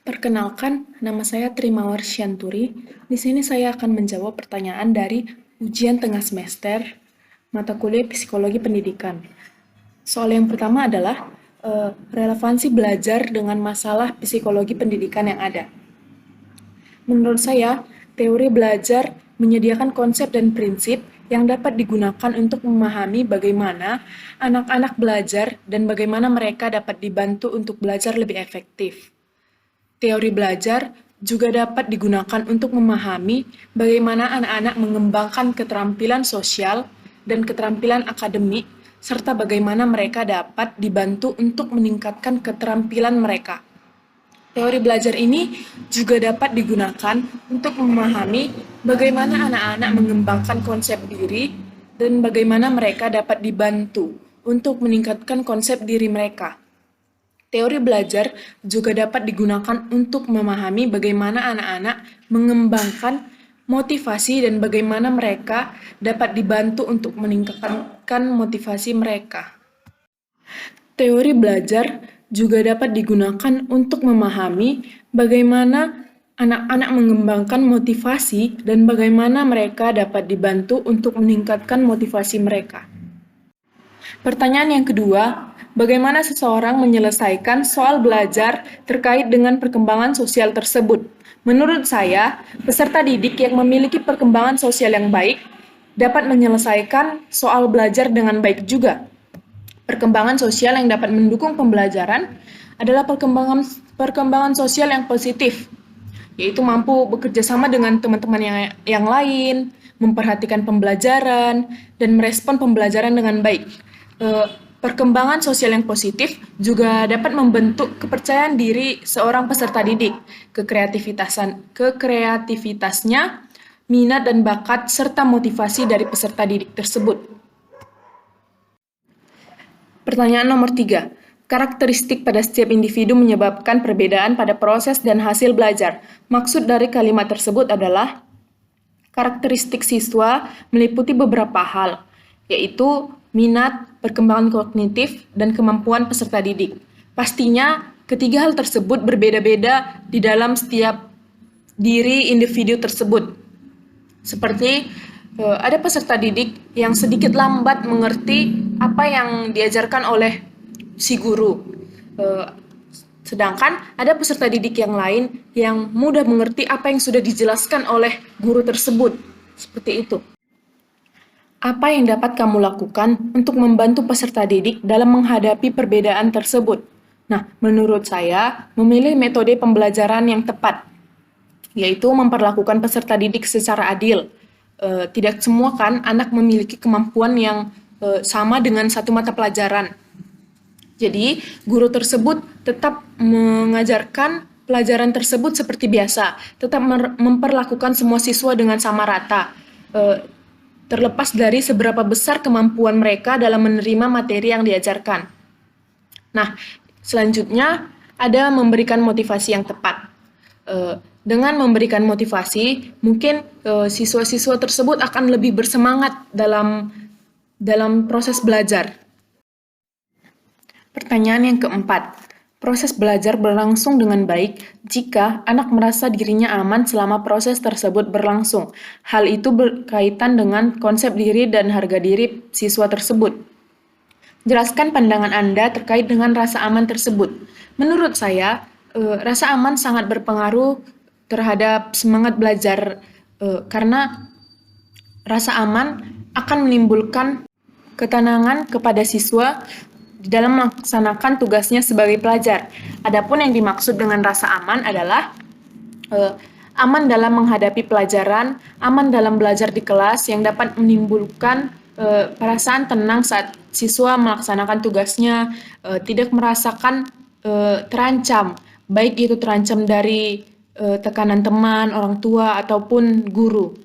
Perkenalkan, nama saya Trimawar Syanturi. Di sini saya akan menjawab pertanyaan dari ujian tengah semester mata kuliah Psikologi Pendidikan. Soal yang pertama adalah relevansi belajar dengan masalah psikologi pendidikan yang ada. Menurut saya, teori belajar menyediakan konsep dan prinsip yang dapat digunakan untuk memahami bagaimana anak-anak belajar dan bagaimana mereka dapat dibantu untuk belajar lebih efektif. Teori belajar juga dapat digunakan untuk memahami bagaimana anak-anak mengembangkan keterampilan sosial dan keterampilan akademik, serta bagaimana mereka dapat dibantu untuk meningkatkan keterampilan mereka. Teori belajar ini juga dapat digunakan untuk memahami bagaimana anak-anak mengembangkan konsep diri dan bagaimana mereka dapat dibantu untuk meningkatkan konsep diri mereka. Teori belajar juga dapat digunakan untuk memahami bagaimana anak-anak mengembangkan motivasi dan bagaimana mereka dapat dibantu untuk meningkatkan motivasi mereka. Teori belajar juga dapat digunakan untuk memahami bagaimana anak-anak mengembangkan motivasi dan bagaimana mereka dapat dibantu untuk meningkatkan motivasi mereka. Pertanyaan yang kedua, bagaimana seseorang menyelesaikan soal belajar terkait dengan perkembangan sosial tersebut? Menurut saya, peserta didik yang memiliki perkembangan sosial yang baik dapat menyelesaikan soal belajar dengan baik juga. Perkembangan sosial yang dapat mendukung pembelajaran adalah perkembangan sosial yang positif, yaitu mampu bekerja sama dengan teman-teman yang lain, memperhatikan pembelajaran, dan merespon pembelajaran dengan baik. Perkembangan sosial yang positif juga dapat membentuk kepercayaan diri seorang peserta didik, kekreativitasnya, minat dan bakat, serta motivasi dari peserta didik tersebut. Pertanyaan nomor 3. Karakteristik pada setiap individu menyebabkan perbedaan pada proses dan hasil belajar. Maksud dari kalimat tersebut adalah karakteristik siswa meliputi beberapa hal, yaitu minat, perkembangan kognitif, dan kemampuan peserta didik. Pastinya, ketiga hal tersebut berbeda-beda di dalam setiap diri individu tersebut. Seperti ada peserta didik yang sedikit lambat mengerti apa yang diajarkan oleh si guru. Sedangkan ada peserta didik yang lain yang mudah mengerti apa yang sudah dijelaskan oleh guru tersebut. Seperti itu. Apa yang dapat kamu lakukan untuk membantu peserta didik dalam menghadapi perbedaan tersebut? Nah, menurut saya, memilih metode pembelajaran yang tepat, yaitu memperlakukan peserta didik secara adil. Tidak semua kan anak memiliki kemampuan yang sama dengan satu mata pelajaran. Jadi, guru tersebut tetap mengajarkan pelajaran tersebut seperti biasa, tetap memperlakukan semua siswa dengan sama rata, terlepas dari seberapa besar kemampuan mereka dalam menerima materi yang diajarkan. Nah, selanjutnya ada memberikan motivasi yang tepat. Dengan memberikan motivasi, mungkin siswa-siswa tersebut akan lebih bersemangat dalam proses belajar. Pertanyaan yang keempat, proses belajar berlangsung dengan baik jika anak merasa dirinya aman selama proses tersebut berlangsung. Hal itu berkaitan dengan konsep diri dan harga diri siswa tersebut. Jelaskan pandangan Anda terkait dengan rasa aman tersebut. Menurut saya, rasa aman sangat berpengaruh terhadap semangat belajar karena rasa aman akan menimbulkan ketenangan kepada siswa di dalam melaksanakan tugasnya sebagai pelajar. Adapun yang dimaksud dengan rasa aman adalah aman dalam menghadapi pelajaran, aman dalam belajar di kelas yang dapat menimbulkan perasaan tenang saat siswa melaksanakan tugasnya, tidak merasakan terancam, baik itu terancam dari tekanan teman, orang tua, ataupun guru.